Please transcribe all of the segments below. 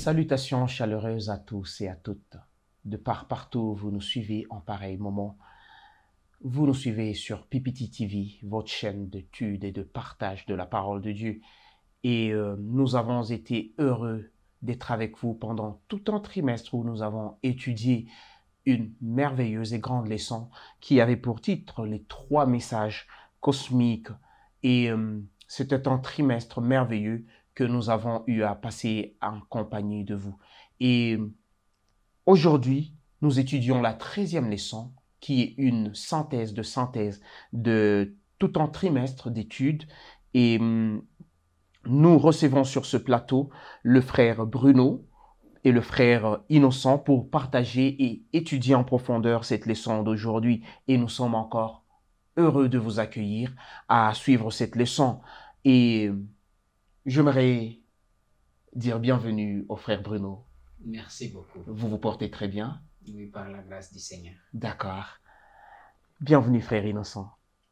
Salutations chaleureuses à tous et à toutes. De partout où vous nous suivez en pareil moment. Vous nous suivez sur PPT TV, votre chaîne d'études et de partage de la parole de Dieu. Et nous avons été heureux d'être avec vous pendant tout un trimestre où nous avons étudié une merveilleuse et grande leçon qui avait pour titre les 3 messages cosmiques. Et c'était un trimestre merveilleux que nous avons eu à passer en compagnie de vous. Et aujourd'hui, nous étudions la 13e leçon, qui est une synthèse de tout un trimestre d'études. Et nous recevons sur ce plateau le frère Bruno et le frère Innocent pour partager et étudier en profondeur cette leçon d'aujourd'hui. Et nous sommes encore heureux de vous accueillir à suivre cette leçon. Et j'aimerais dire bienvenue au frère Bruno. Merci beaucoup. Vous vous portez très bien? Oui, par la grâce du Seigneur. D'accord. Bienvenue, frère Innocent.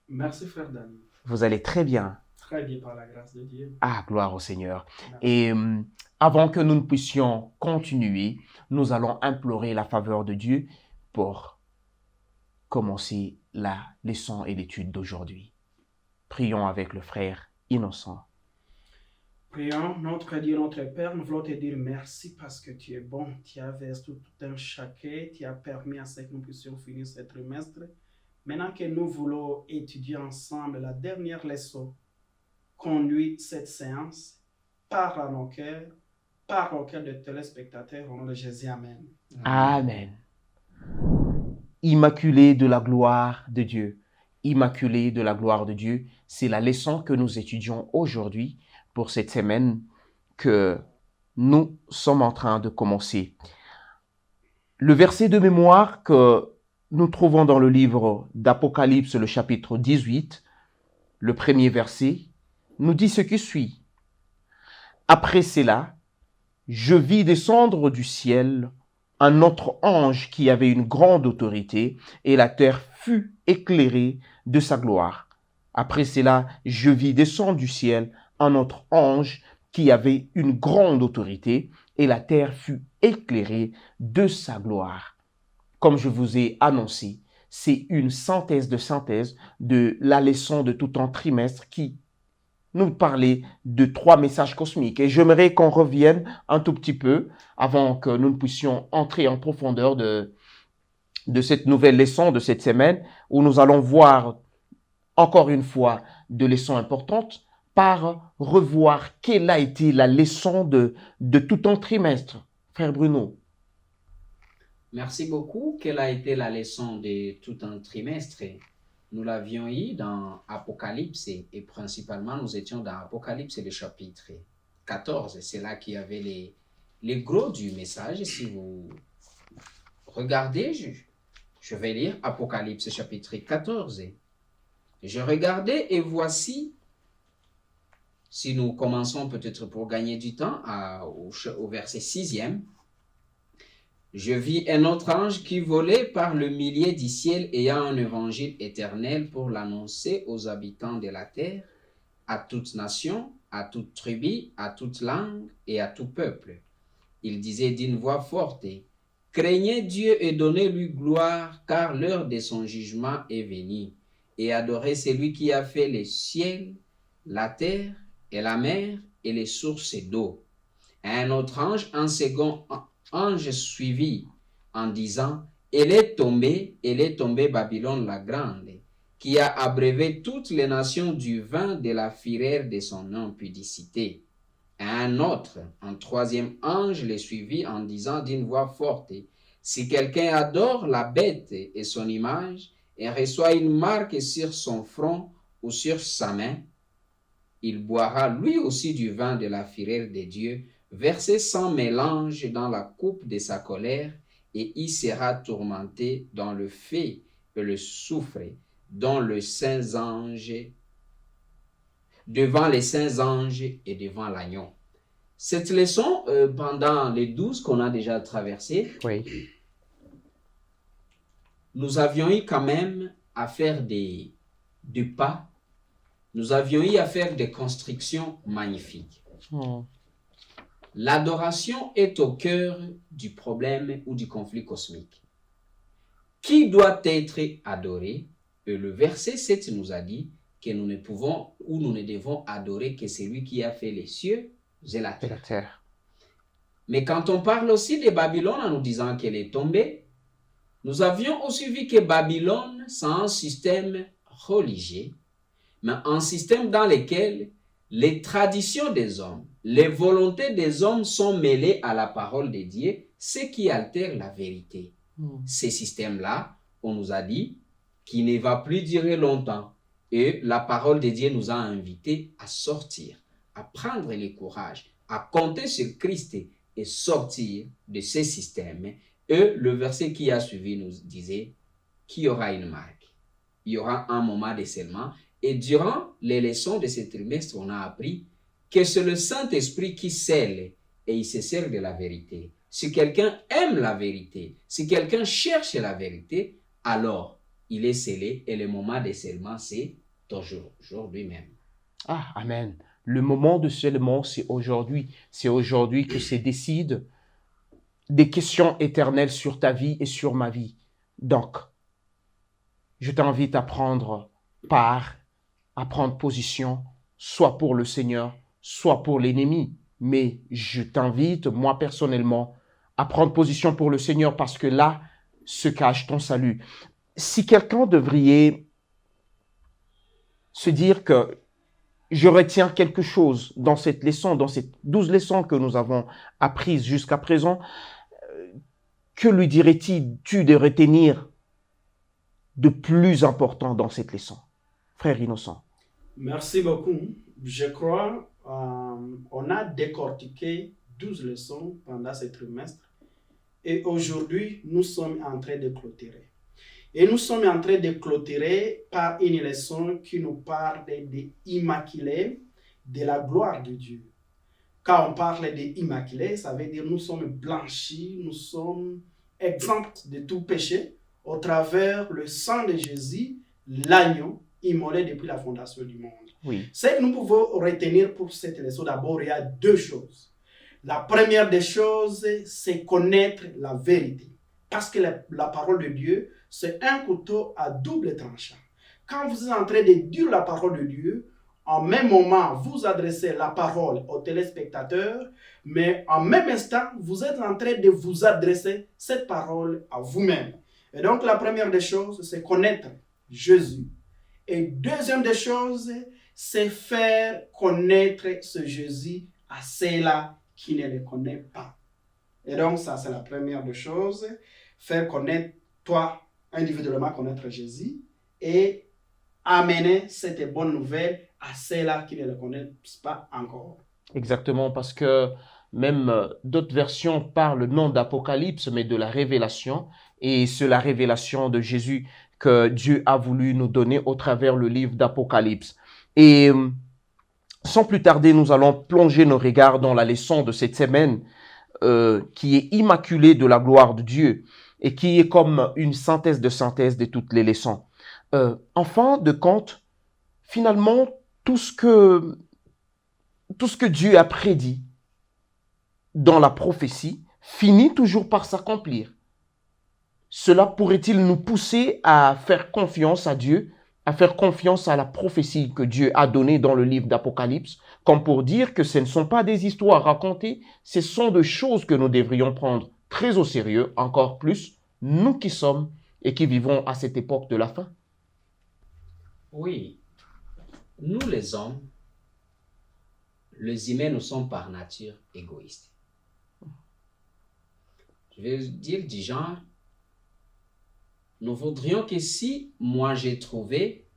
Merci, frère Dani. Vous allez très bien? Très bien, par la grâce de Dieu. Ah, gloire au Seigneur. Merci. Et avant que nous ne puissions continuer, nous allons implorer la faveur de Dieu pour commencer la leçon et l'étude d'aujourd'hui. Prions avec le frère Innocent. Prions, notre Dieu, notre Père, nous voulons te dire merci parce que tu es bon. Tu as versé tout un chacun, tu as permis à ce que nous puissions finir ce trimestre. Maintenant que nous voulons étudier ensemble la dernière leçon, conduis cette séance, parle à nos cœurs, parle au cœur de téléspectateurs, au nom de Jésus, Amen. Amen. Immaculé de la gloire de Dieu. Immaculé de la gloire de Dieu, c'est la leçon que nous étudions aujourd'hui pour cette semaine que nous sommes en train de commencer. Le verset de mémoire que nous trouvons dans le livre d'Apocalypse, le chapitre 18, le premier verset, nous dit ce qui suit. Après cela, je vis descendre du ciel un autre ange qui avait une grande autorité, et la terre fut éclairée de sa gloire. Après cela, je vis descendre du ciel un autre ange qui avait une grande autorité, et la terre fut éclairée de sa gloire. Comme je vous ai annoncé, c'est une synthèse de la leçon de tout un trimestre qui nous parlait de 3 messages cosmiques. Et j'aimerais qu'on revienne un tout petit peu avant que nous ne puissions entrer en profondeur de cette nouvelle leçon de cette semaine où nous allons voir encore une fois de leçons importantes par revoir quelle a été la leçon de tout un trimestre. Frère Bruno. Merci beaucoup. Quelle a été la leçon de tout un trimestre? Nous l'avions eu dans Apocalypse et principalement nous étions dans Apocalypse le chapitre 14. C'est là qu'il y avait les gros du message. Si vous regardez, je vais lire Apocalypse chapitre 14. Je regardais et voici, si nous commençons peut-être pour gagner du temps au verset 6e, je vis un autre ange qui volait par le milieu du ciel ayant un évangile éternel pour l'annoncer aux habitants de la terre, à toute nation, à toute tribu, à toute langue et à tout peuple. Il disait d'une voix forte, « Craignez Dieu et donnez-lui gloire, car l'heure de son jugement est venue, et adorez celui qui a fait les ciels, la terre et la mer et les sources d'eau. » Un autre ange, un second ange suivit en disant, elle est tombée Babylone la grande, qui a abreuvé toutes les nations du vin de la fureur de son impudicité. Un autre, un troisième ange le suivit en disant d'une voix forte, si quelqu'un adore la bête et son image et reçoit une marque sur son front ou sur sa main, il boira lui aussi du vin de la fureur de Dieu, versé sans mélange dans la coupe de sa colère, et il sera tourmenté dans le feu et le soufre, devant les saints anges et devant l'agneau. Cette leçon, pendant les 12 qu'on a déjà traversées, Oui. nous avions eu quand même à faire des pas, nous avions eu à faire des constructions magnifiques. L'adoration est au cœur du problème ou du conflit cosmique. Qui doit être adoré? Et le verset 7 nous a dit que nous ne pouvons ou nous ne devons adorer que celui qui a fait les cieux et la Et la terre. terre. Mais quand on parle aussi de Babylone en nous disant qu'elle est tombée, nous avions aussi vu que Babylone, c'est un système religieux, mais un système dans lequel les traditions des hommes, les volontés des hommes sont mêlées à la parole de Dieu, ce qui altère la vérité. Ces systèmes-là, on nous a dit qu'il ne va plus durer longtemps. Et la parole de Dieu nous a invités à sortir, à prendre le courage, à compter sur Christ et sortir de ces systèmes. Et le verset qui a suivi nous disait qu'il y aura une marque. Il y aura un moment de scellement. Et durant les leçons de ce trimestre, on a appris que c'est le Saint-Esprit qui scelle et il se sert de la vérité. Si quelqu'un aime la vérité, si quelqu'un cherche la vérité, alors il est scellé et le moment de scellement, c'est aujourd'hui même. Ah, amen. Le moment de scellement, c'est aujourd'hui. C'est aujourd'hui que se décident des questions éternelles sur ta vie et sur ma vie. Donc, je t'invite à prendre part, à prendre position, soit pour le Seigneur, soit pour l'ennemi. Mais je t'invite, moi personnellement, à prendre position pour le Seigneur parce que là se cache ton salut. Si quelqu'un devrait se dire que je retiens quelque chose dans cette leçon, dans ces 12 leçons que nous avons apprises jusqu'à présent, que lui dirais-tu de retenir de plus important dans cette leçon, frère Innocent? Merci beaucoup. Je crois on a décortiqué 12 leçons pendant ce trimestre et aujourd'hui, nous sommes en train de clôturer. Et nous sommes en train de clôturer par une leçon qui nous parle de l'Immaculée, de la gloire de Dieu. Quand on parle d'Immaculée, ça veut dire nous sommes blanchis, nous sommes exempts de tout péché au travers le sang de Jésus, l'agneau immolé depuis la fondation du monde. Oui. Ce que nous pouvons retenir pour cette leçon, d'abord, il y a deux choses. La première des choses, c'est connaître la vérité. Parce que la parole de Dieu, c'est un couteau à double tranchant. Quand vous êtes en train de dire la parole de Dieu, en même moment, vous adressez la parole aux téléspectateurs, mais en même instant, vous êtes en train de vous adresser cette parole à vous-même. Et donc, la première des choses, c'est connaître Jésus. Et deuxième des choses, c'est faire connaître ce Jésus à ceux-là qui ne le connaissent pas. Et donc, ça, c'est la première des choses. Faire connaître, toi, individuellement, connaître Jésus et amener cette bonne nouvelle à ceux-là qui ne le connaissent pas encore. Exactement, parce que même d'autres versions parlent non d'Apocalypse, mais de la révélation. Et c'est la révélation de Jésus que Dieu a voulu nous donner au travers le livre d'Apocalypse. Et sans plus tarder, nous allons plonger nos regards dans la leçon de cette semaine qui est immaculée de la gloire de Dieu et qui est comme une synthèse de toutes les leçons. En fin de compte, finalement, tout ce que Dieu a prédit dans la prophétie finit toujours par s'accomplir. Cela pourrait-il nous pousser à faire confiance à Dieu, à faire confiance à la prophétie que Dieu a donnée dans le livre d'Apocalypse, comme pour dire que ce ne sont pas des histoires racontées, ce sont des choses que nous devrions prendre très au sérieux, encore plus, nous qui sommes et qui vivons à cette époque de la fin. Oui, nous les hommes, les humains, nous sommes par nature égoïstes. Je vais dire du genre, nous voudrions que si moi j'ai trouvé,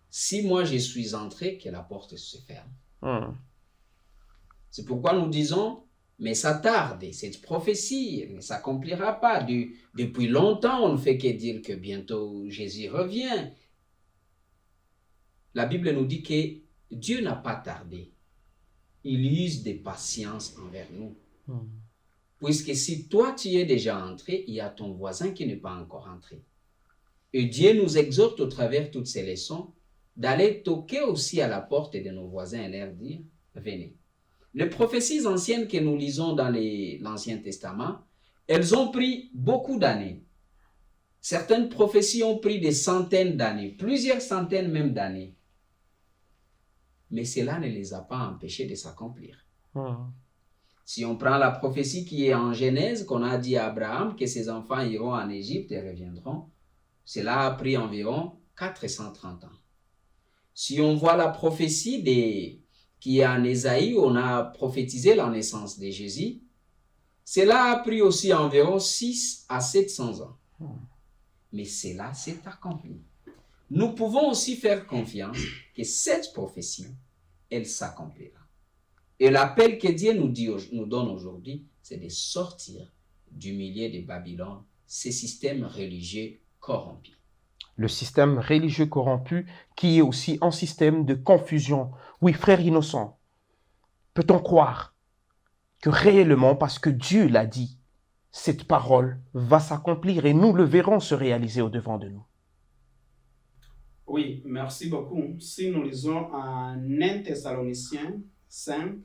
si moi je suis entré, que la porte se ferme. C'est pourquoi nous disons, mais ça tarde, cette prophétie ne s'accomplira pas. Depuis longtemps, on ne fait que dire que bientôt Jésus revient. La Bible nous dit que Dieu n'a pas tardé. Il use de patience envers nous. Puisque si toi tu es déjà entré, il y a ton voisin qui n'est pas encore entré. Et Dieu nous exhorte au travers de toutes ces leçons d'aller toquer aussi à la porte de nos voisins et leur dire, venez. Les prophéties anciennes que nous lisons dans l'Ancien Testament, elles ont pris beaucoup d'années. Certaines prophéties ont pris des centaines d'années, plusieurs centaines même d'années. Mais cela ne les a pas empêchés de s'accomplir. Si on prend la prophétie qui est en Genèse, qu'on a dit à Abraham que ses enfants iront en Égypte et reviendront, cela a pris environ 430 ans. Si on voit la prophétie qui est en Ésaïe, on a prophétisé la naissance de Jésus, cela a pris aussi environ 6 à 700 ans. Mais cela s'est accompli. Nous pouvons aussi faire confiance que cette prophétie, elle s'accomplira. Et l'appel que Dieu nous donne aujourd'hui, c'est de sortir du milieu de Babylone, ces systèmes religieux corrompus. Le système religieux corrompu qui est aussi un système de confusion. Oui, frère innocent, peut-on croire que réellement, parce que Dieu l'a dit, cette parole va s'accomplir et nous le verrons se réaliser au-devant de nous? Oui, merci beaucoup. Si nous lisons en 1 Thessaloniciens 5,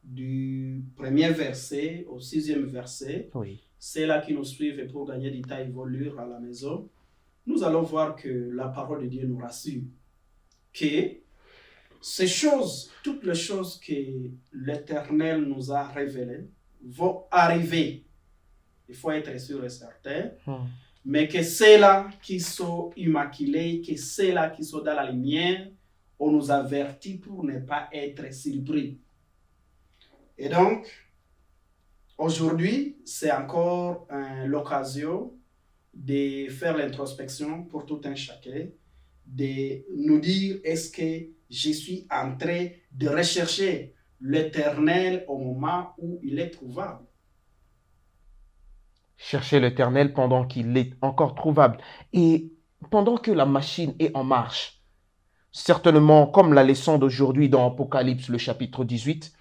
du premier verset au 6e verset, Oui. c'est là qui nous suivent pour gagner du temps et vont lire à la maison, nous allons voir que la parole de Dieu nous rassure que ces choses, toutes les choses que l'Éternel nous a révélées vont arriver. Il faut être sûr et certain. Mais que ceux-là qui sont immaculés, que ceux-là qui sont dans la lumière, on nous avertit pour ne pas être surpris. Et donc, aujourd'hui, c'est encore l'occasion de faire l'introspection pour tout un chacun, de nous dire, est-ce que je suis en train de rechercher l'Éternel au moment où il est trouvable? Chercher l'Éternel pendant qu'il est encore trouvable. Et pendant que la machine est en marche, certainement comme la leçon d'aujourd'hui dans Apocalypse, le chapitre 18,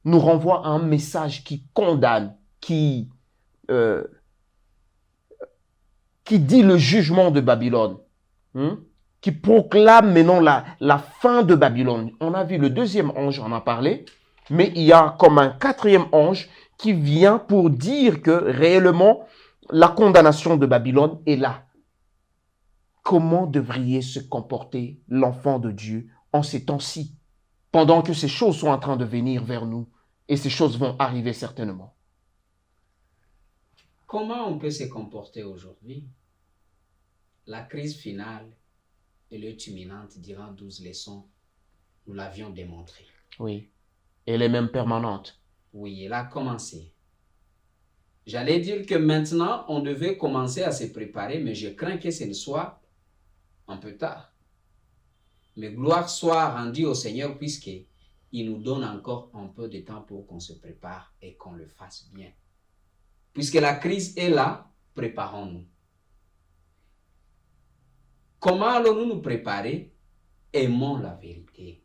nous renvoie à un message qui condamne, qui dit le jugement de Babylone, qui proclame maintenant la fin de Babylone. On a vu le deuxième ange, on en a parlé, mais il y a comme un quatrième ange qui vient pour dire que réellement la condamnation de Babylone est là. Comment devrait se comporter l'enfant de Dieu en ces temps-ci, pendant que ces choses sont en train de venir vers nous et ces choses vont arriver certainement? Comment on peut se comporter aujourd'hui? La crise finale et lutte imminente durant 12 leçons, nous l'avions démontré. Oui, elle est même permanente. Oui, elle a commencé. J'allais dire que maintenant, on devait commencer à se préparer, mais je crains que ce ne soit un peu tard. Mais gloire soit rendue au Seigneur puisqu'il nous donne encore un peu de temps pour qu'on se prépare et qu'on le fasse bien. Puisque la crise est là, préparons-nous. Comment allons-nous nous préparer? Aimons la vérité.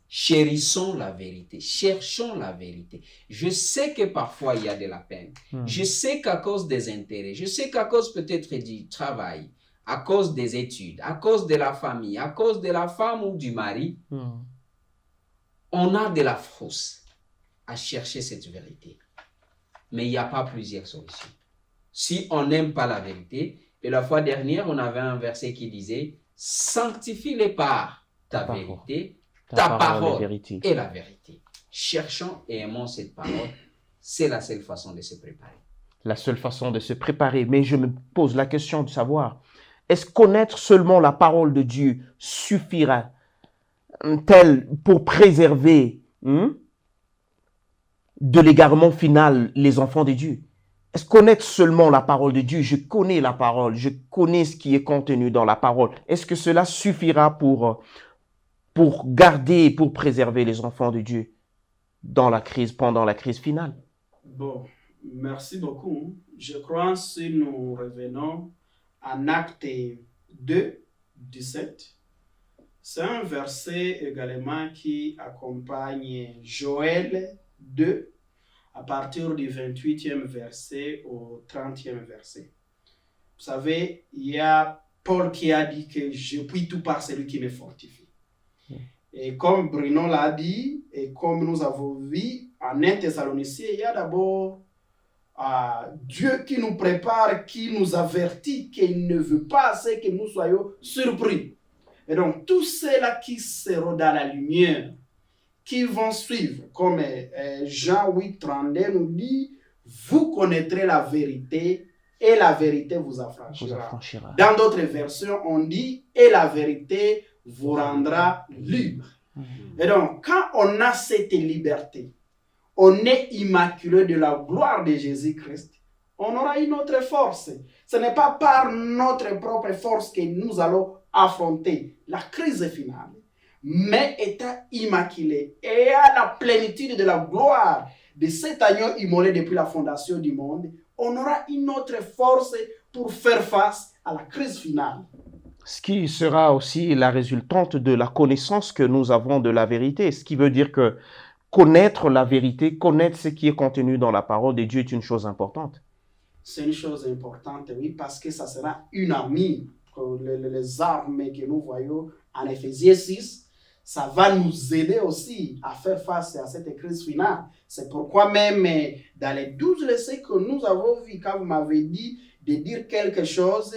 Chérissons la vérité, cherchons la vérité. Je sais que parfois il y a de la peine. Je sais qu'à cause des intérêts, je sais qu'à cause peut-être du travail, à cause des études, à cause de la famille, à cause de la femme ou du mari, on a de la frousse à chercher cette vérité. Mais il n'y a pas plusieurs solutions. Si on n'aime pas la vérité, et la fois dernière, on avait un verset qui disait « Sanctifie-les par ta vérité ». Ta parole est la vérité. Cherchons et aimons cette parole. C'est la seule façon de se préparer. La seule façon de se préparer. Mais je me pose la question de savoir, est-ce connaître seulement la parole de Dieu suffira-t-elle pour préserver de l'égarement final les enfants de Dieu? Est-ce connaître seulement la parole de Dieu? Je connais la parole, je connais ce qui est contenu dans la parole. Est-ce que cela suffira pour garder, pour préserver les enfants de Dieu dans la crise, pendant la crise finale? Bon, merci beaucoup. Je crois que si nous revenons en Acte 2, 17, c'est un verset également qui accompagne Joël 2, à partir du 28e verset au 30e verset. Vous savez, il y a Paul qui a dit que je puis tout par celui qui me fortifie. Et comme Bruno l'a dit, et comme nous avons vu en 1 Thessaloniciens, il y a d'abord Dieu qui nous prépare, qui nous avertit qu'il ne veut pas que nous soyons surpris. Et donc, tous ceux-là qui seront dans la lumière, qui vont suivre, comme Jean 8, 32 nous dit, vous connaîtrez la vérité et la vérité vous affranchira. Dans d'autres versions, on dit, et la vérité vous rendra libre. Et donc, quand on a cette liberté, on est immaculé de la gloire de Jésus-Christ, on aura une autre force. Ce n'est pas par notre propre force que nous allons affronter la crise finale, mais étant immaculé et à la plénitude de la gloire de cet agneau immolé depuis la fondation du monde, on aura une autre force pour faire face à la crise finale. Ce qui sera aussi la résultante de la connaissance que nous avons de la vérité, ce qui veut dire que connaître la vérité, connaître ce qui est contenu dans la parole de Dieu est une chose importante. C'est une chose importante, oui, parce que ça sera une armure. Les armes que nous voyons en Éphésiens 6, ça va nous aider aussi à faire face à cette crise finale. C'est pourquoi même dans les 12 leçons que nous avons vues, quand vous m'avez dit de dire quelque chose,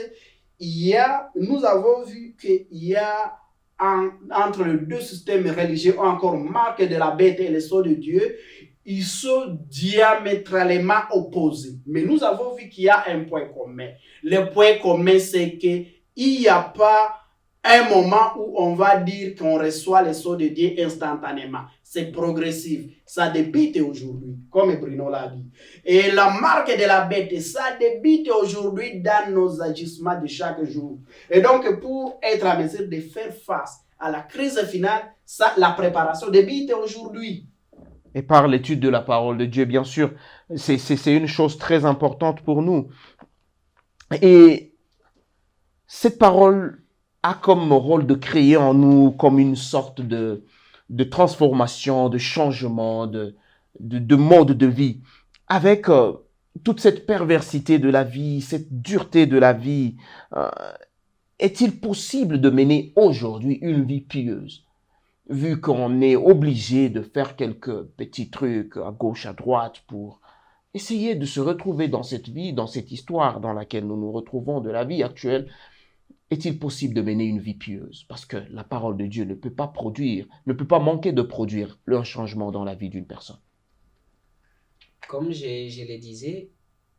nous avons vu qu'il y a entre les deux systèmes religieux, encore marque de la bête et le sceau de Dieu, ils sont diamétralement opposés. Mais nous avons vu qu'il y a un point commun. Le point commun, c'est qu'il n'y a pas un moment où on va dire qu'on reçoit le sceau de Dieu instantanément. C'est progressif. Ça débute aujourd'hui, comme Bruno l'a dit. Et la marque de la bête, ça débute aujourd'hui dans nos agissements de chaque jour. Et donc, pour être en mesure de faire face à la crise finale, ça, la préparation débute aujourd'hui. Et par l'étude de la parole de Dieu, bien sûr, c'est une chose très importante pour nous. Et cette parole a comme rôle de créer en nous comme une sorte de transformation, de changement, de mode de vie. Avec toute cette perversité de la vie, cette dureté de la vie, est-il possible de mener aujourd'hui une vie pieuse, vu qu'on est obligé de faire quelques petits trucs à gauche, à droite pour essayer de se retrouver dans cette vie, dans cette histoire dans laquelle nous nous retrouvons de la vie actuelle? Est-il possible de mener une vie pieuse? Parce que la parole de Dieu ne peut pas manquer de produire un changement dans la vie d'une personne. Comme je le disais,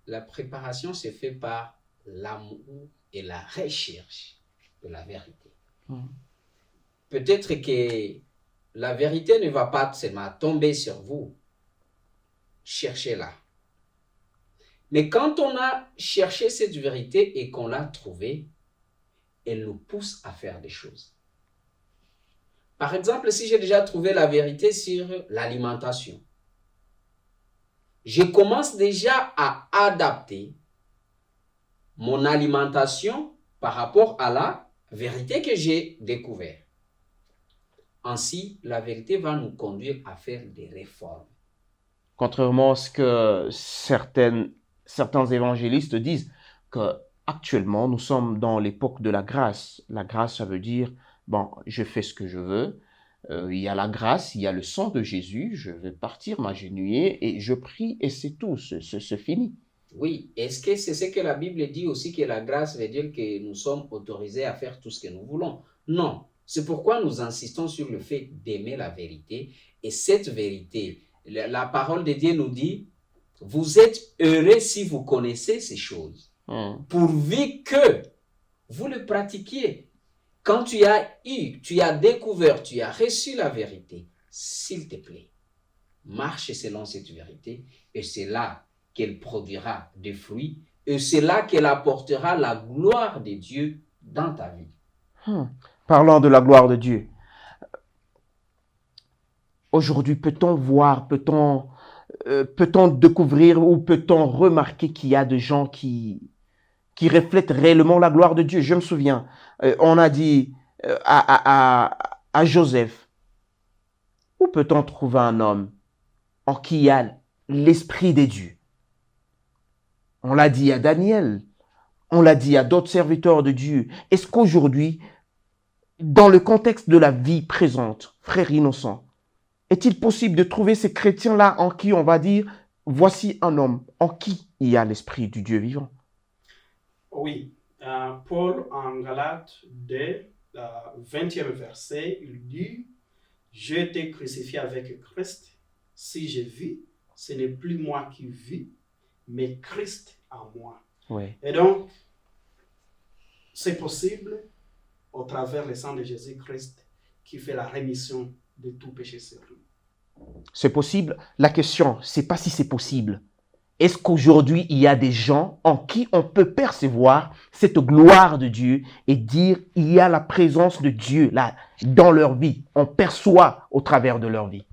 la préparation se fait par l'amour et la recherche de la vérité. Peut-être que la vérité ne va pas seulement tomber sur vous. Cherchez-la. Mais quand on a cherché cette vérité et qu'on l'a trouvée, elle nous pousse à faire des choses. Par exemple, si j'ai déjà trouvé la vérité sur l'alimentation, je commence déjà à adapter mon alimentation par rapport à la vérité que j'ai découverte. Ainsi, la vérité va nous conduire à faire des réformes. Contrairement à ce que certains évangélistes disent, qu'actuellement, nous sommes dans l'époque de la grâce. La grâce, ça veut dire, bon, je fais ce que je veux. Il y a la grâce, il y a le sang de Jésus, je vais partir m'agenouiller et je prie et c'est tout, c'est fini. Oui, est-ce que c'est ce que la Bible dit aussi, que la grâce veut dire que nous sommes autorisés à faire tout ce que nous voulons? Non, c'est pourquoi nous insistons sur le fait d'aimer la vérité. Et cette vérité, la parole de Dieu nous dit, vous êtes heureux si vous connaissez ces choses, pourvu que vous le pratiquiez. Quand tu as découvert, tu as reçu la vérité, s'il te plaît, marche selon cette vérité et c'est là qu'elle produira des fruits et c'est là qu'elle apportera la gloire de Dieu dans ta vie. Parlant de la gloire de Dieu, aujourd'hui, peut-on voir, peut-on découvrir ou peut-on remarquer qu'il y a des gens qui reflètent réellement la gloire de Dieu? Je me souviens, on a dit à Joseph, où peut-on trouver un homme en qui il y a l'esprit de Dieu? On l'a dit à Daniel, on l'a dit à d'autres serviteurs de Dieu. Est-ce qu'aujourd'hui, dans le contexte de la vie présente, frère innocent, est-il possible de trouver ces chrétiens-là en qui on va dire, voici un homme en qui il y a l'esprit du Dieu vivant? Oui, Paul en Galates 2, 20e verset, il dit, « Je t'ai crucifié avec Christ, si je vis, ce n'est plus moi qui vis, mais Christ en moi. » Oui. Et donc, c'est possible au travers le sang de Jésus-Christ qui fait la rémission de tout péché sur nous. C'est possible. La question, c'est pas si c'est possible. Est-ce qu'aujourd'hui, il y a des gens en qui on peut percevoir cette gloire de Dieu et dire, il y a la présence de Dieu là, dans leur vie. On perçoit au travers de leur vie.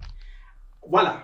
Voilà.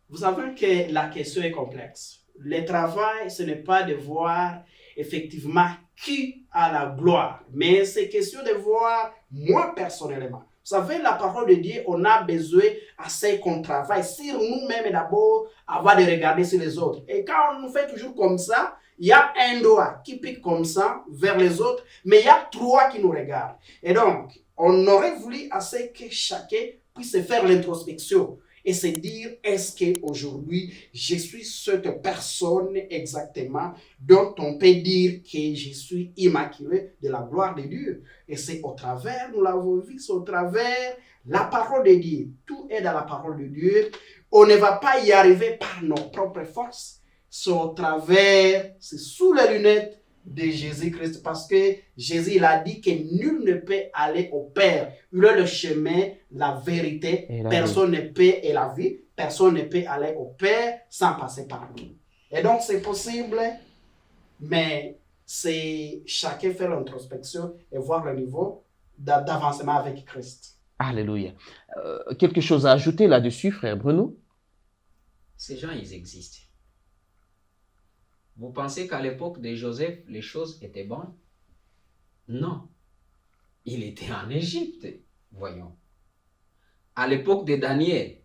Vous savez que la question est complexe. Le travail, ce n'est pas de voir effectivement qui a la gloire, mais c'est question de voir moi personnellement. Vous savez, la parole de Dieu, on a besoin à ce qu'on travaille sur nous-mêmes d'abord avant de regarder sur les autres. Et quand on fait toujours comme ça, il y a un doigt qui pique comme ça vers les autres, mais il y a trois qui nous regardent. Et donc, on aurait voulu à ce que chacun puisse faire l'introspection et se dire, est-ce qu'aujourd'hui, je suis cette personne exactement dont on peut dire que je suis immaculé de la gloire de Dieu. Et c'est au travers, nous l'avons vu, c'est au travers la parole de Dieu. Tout est dans la parole de Dieu. On ne va pas y arriver par nos propres forces. C'est au travers, c'est sous les lunettes de Jésus-Christ, parce que Jésus il a dit que nul ne peut aller au Père. Il est le chemin, la vérité, personne ne peut, et la vie, personne ne peut aller au Père sans passer par lui. Et donc c'est possible, mais c'est chacun faire l'introspection et voir le niveau d'avancement avec Christ. Alléluia. Quelque chose à ajouter là-dessus, frère Bruno? Ces gens, ils existent. Vous pensez qu'à l'époque de Joseph, les choses étaient bonnes? Non. Il était en Égypte, voyons. À l'époque de Daniel,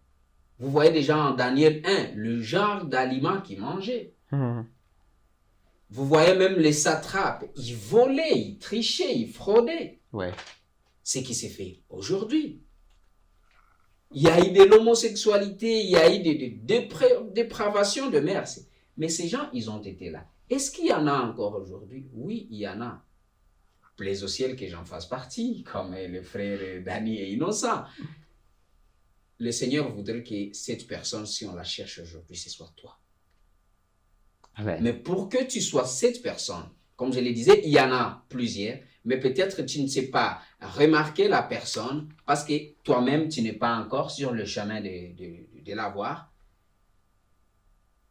vous voyez déjà en Daniel 1, le genre d'aliments qu'il mangeait. Vous voyez même les satrapes, ils volaient, ils trichaient, ils fraudaient. Ouais. Ce qui s'est fait aujourd'hui. Il y a eu de l'homosexualité, il y a eu de dépravation de mœurs. Mais ces gens, ils ont été là. Est-ce qu'il y en a encore aujourd'hui? Oui, il y en a. Plaise au ciel que j'en fasse partie, comme le frère Dani est innocent. Le Seigneur voudrait que cette personne, si on la cherche aujourd'hui, ce soit toi. Amen. Mais pour que tu sois cette personne, comme je le disais, il y en a plusieurs, mais peut-être tu ne sais pas remarquer la personne parce que toi-même, tu n'es pas encore sur le chemin de la voir.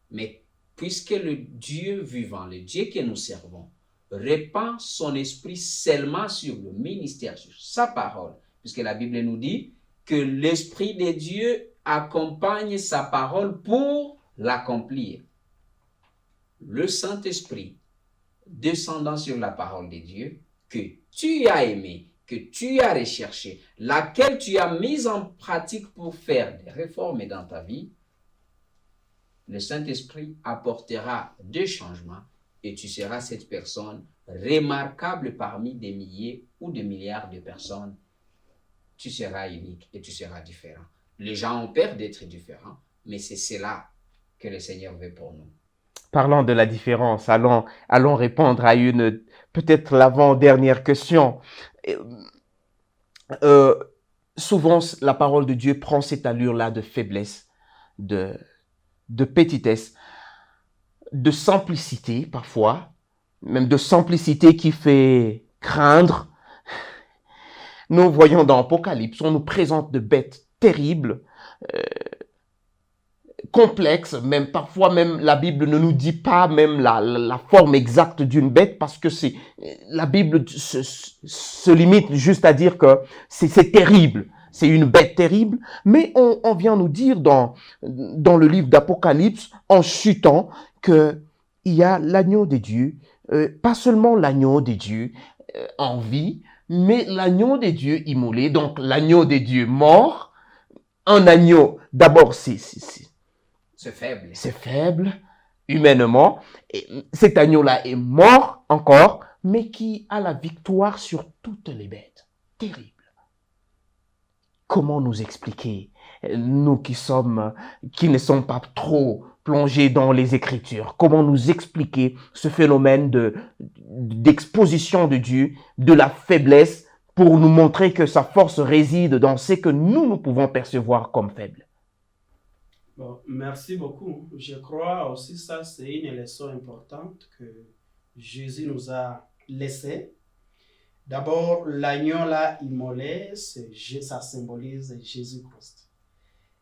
Mais puisque le Dieu vivant, le Dieu que nous servons, répand son esprit seulement sur le ministère, sur sa parole, puisque la Bible nous dit que l'esprit de Dieu accompagne sa parole pour l'accomplir. Le Saint-Esprit, descendant sur la parole de Dieu, que tu as aimé, que tu as recherché, laquelle tu as mise en pratique pour faire des réformes dans ta vie, le Saint-Esprit apportera des changements et tu seras cette personne remarquable parmi des milliers ou des milliards de personnes. Tu seras unique et tu seras différent. Les gens ont peur d'être différents, mais c'est cela que le Seigneur veut pour nous. Parlant de la différence, allons répondre à une, peut-être l'avant-dernière question. Souvent, la parole de Dieu prend cette allure-là de faiblesse, de petitesse, de simplicité parfois, même de simplicité qui fait craindre. Nous voyons dans Apocalypse, on nous présente de bêtes terribles, complexes, même parfois même la Bible ne nous dit pas même la forme exacte d'une bête parce que la Bible se limite juste à dire que c'est terrible. C'est une bête terrible, mais on vient nous dire dans le livre d'Apocalypse, en chutant, qu'il y a l'agneau de Dieu, pas seulement l'agneau de Dieu en vie, mais l'agneau de Dieu immolé, donc l'agneau de Dieu mort. Un agneau, d'abord, c'est faible. C'est faible, humainement. Et cet agneau-là est mort encore, mais qui a la victoire sur toutes les bêtes. Terrible. comment nous expliquer, nous qui ne sommes pas trop plongés dans les Écritures, comment nous expliquer ce phénomène d'exposition de Dieu, de la faiblesse, pour nous montrer que sa force réside dans ce que nous pouvons percevoir comme faible. Bon, merci beaucoup. Je crois aussi ça, c'est une leçon importante que Jésus nous a laissée. D'abord, l'agneau là immolé, ça symbolise Jésus-Christ.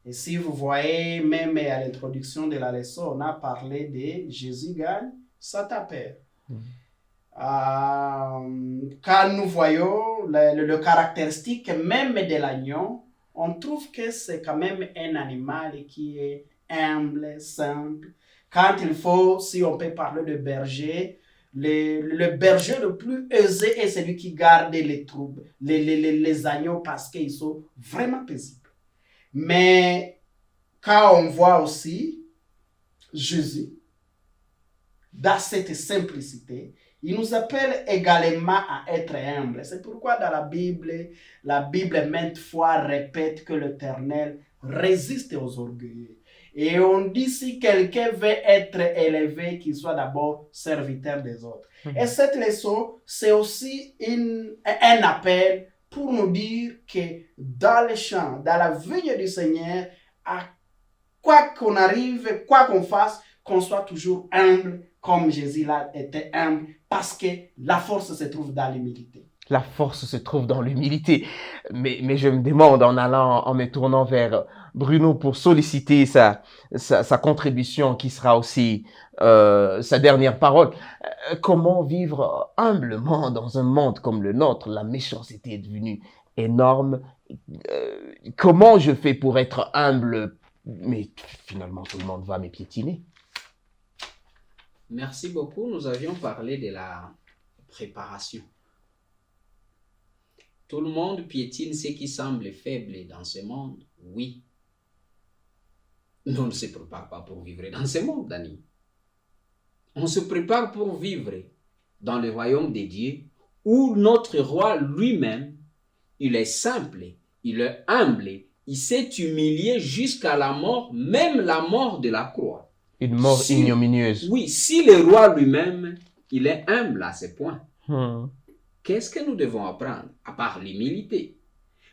Et si vous voyez, même à l'introduction de la leçon, on a parlé de Jésus gagne, Satan perd. Quand nous voyons le caractéristique même de l'agneau, on trouve que c'est quand même un animal qui est humble, simple. Quand il faut, si on peut parler de berger, le berger le plus aisé est celui qui garde les troubles, les agneaux, parce qu'ils sont vraiment paisibles. Mais quand on voit aussi Jésus, dans cette simplicité, il nous appelle également à être humbles. C'est pourquoi dans la Bible maintes fois répète que l'Éternel résiste aux orgueilleux. Et on dit si quelqu'un veut être élevé, qu'il soit d'abord serviteur des autres. Et cette leçon, c'est aussi un appel pour nous dire que dans les champs, dans la vigne du Seigneur, à quoi qu'on arrive, quoi qu'on fasse, qu'on soit toujours humble, comme Jésus là était humble, parce que la force se trouve dans l'humilité. La force se trouve dans l'humilité. Mais je me demande, en me tournant vers Bruno pour solliciter sa contribution, qui sera aussi sa dernière parole, comment vivre humblement dans un monde comme le nôtre? La méchanceté est devenue énorme. Comment je fais pour être humble? Mais finalement, tout le monde va m'épiétiner. Merci beaucoup. Nous avions parlé de la préparation. Tout le monde piétine ce qui semble faible dans ce monde. Oui. Nous ne se prépare pas pour vivre dans ce monde, Dani. On se prépare pour vivre dans le royaume de Dieu, où notre roi lui-même, il est simple, il est humble, il s'est humilié jusqu'à la mort, même la mort de la croix. Une mort ignominieuse. Oui, si le roi lui-même, il est humble à ce point, qu'est-ce que nous devons apprendre? À part l'humilité.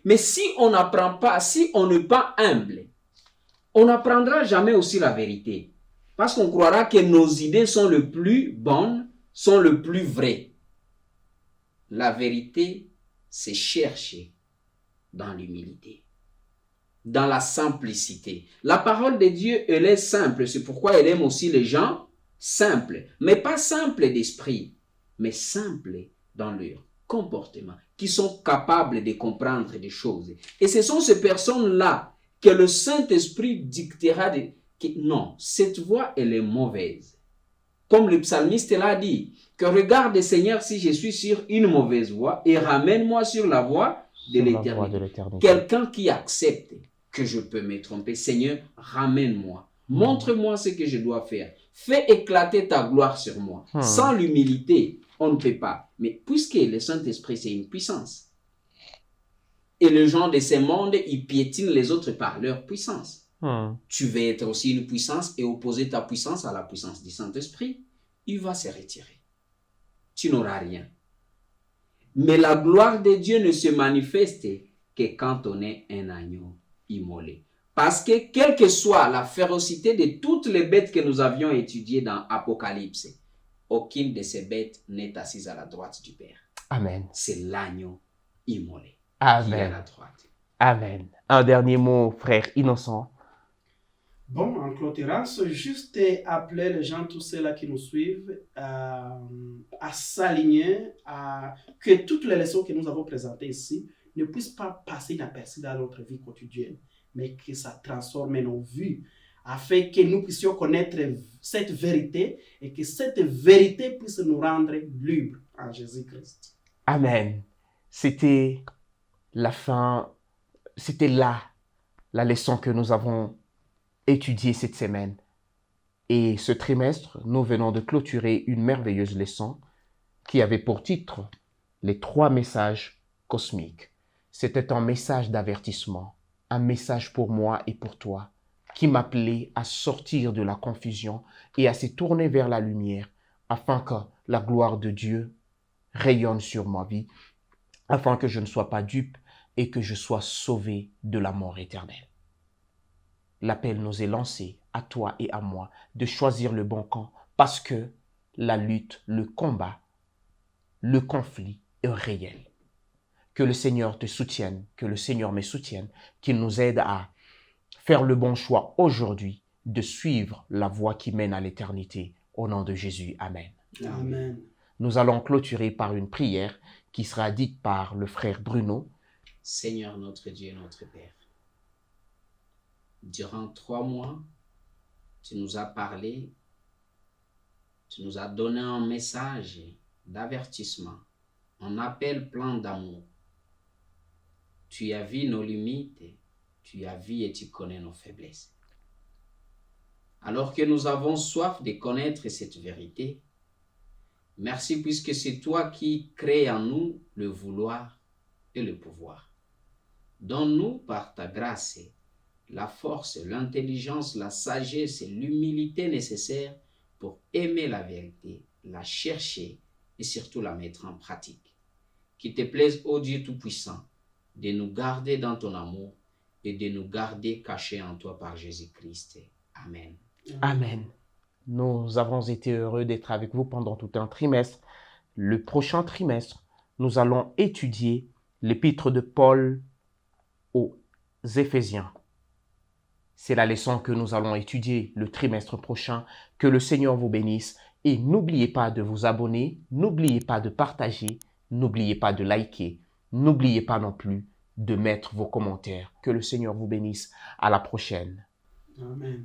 Mais si on n'apprend pas, si on n'est pas humble, on n'apprendra jamais aussi la vérité. Parce qu'on croira que nos idées sont les plus bonnes, sont les plus vraies. La vérité, c'est chercher dans l'humilité, dans la simplicité. La parole de Dieu, elle est simple. C'est pourquoi elle aime aussi les gens simples. Mais pas simples d'esprit, mais simples dans leur comportement, qui sont capables de comprendre des choses. Et ce sont ces personnes-là que le Saint-Esprit dictera que non, cette voie, elle est mauvaise. Comme le psalmiste l'a dit, que regarde Seigneur si je suis sur une mauvaise voie et ramène-moi sur la voie de l'éternité. Quelqu'un qui accepte que je peux me tromper. Seigneur, ramène-moi. Montre-moi ce que je dois faire. Fais éclater ta gloire sur moi. Sans l'humilité, on ne peut pas. Mais puisque le Saint-Esprit, c'est une puissance. Et les gens de ce monde, ils piétinent les autres par leur puissance. Tu veux être aussi une puissance et opposer ta puissance à la puissance du Saint-Esprit. Il va se retirer. Tu n'auras rien. Mais la gloire de Dieu ne se manifeste que quand on est un agneau immolé. Parce que quelle que soit la férocité de toutes les bêtes que nous avions étudiées dans Apocalypse, aucune de ces bêtes n'est assise à la droite du Père. Amen. C'est l'agneau immolé. Amen. Qui est à la droite. Amen. Un dernier mot, frère Innocent. Bon, en clôturant, c'est juste appeler les gens, tous ceux-là qui nous suivent, à s'aligner, à que toutes les leçons que nous avons présentées ici ne puissent pas passer inaperçues dans notre vie quotidienne, mais que ça transforme nos vies, afin que nous puissions connaître cette vérité et que cette vérité puisse nous rendre libres en Jésus-Christ. Amen. C'était la fin, c'était là la leçon que nous avons étudiée cette semaine. Et ce trimestre, nous venons de clôturer une merveilleuse leçon qui avait pour titre « Les 3 messages cosmiques ». C'était un message d'avertissement, un message pour moi et pour toi, qui m'appelait à sortir de la confusion et à se tourner vers la lumière, afin que la gloire de Dieu rayonne sur ma vie, afin que je ne sois pas dupe et que je sois sauvé de la mort éternelle. L'appel nous est lancé, à toi et à moi, de choisir le bon camp, parce que la lutte, le combat, le conflit est réel. Que le Seigneur te soutienne, que le Seigneur me soutienne, qu'il nous aide à faire le bon choix aujourd'hui de suivre la voie qui mène à l'éternité. Au nom de Jésus, Amen. Amen. Nous allons clôturer par une prière qui sera dite par le frère Bruno. Seigneur notre Dieu, notre Père, durant 3 mois, tu nous as parlé, tu nous as donné un message d'avertissement, un appel plein d'amour. Tu as vu nos limites, tu as vu et tu connais nos faiblesses. Alors que nous avons soif de connaître cette vérité, merci puisque c'est toi qui crées en nous le vouloir et le pouvoir. Donne-nous par ta grâce la force, l'intelligence, la sagesse et l'humilité nécessaires pour aimer la vérité, la chercher et surtout la mettre en pratique. Qu'il te plaise, ô Dieu Tout-Puissant, de nous garder dans ton amour et de nous garder cachés en toi par Jésus-Christ. Amen. Amen. Nous avons été heureux d'être avec vous pendant tout un trimestre. Le prochain trimestre, nous allons étudier l'épître de Paul aux Éphésiens. C'est la leçon que nous allons étudier le trimestre prochain. Que le Seigneur vous bénisse et n'oubliez pas de vous abonner, n'oubliez pas de partager, n'oubliez pas de liker, n'oubliez pas non plus de mettre vos commentaires. Que le Seigneur vous bénisse. À la prochaine. Amen.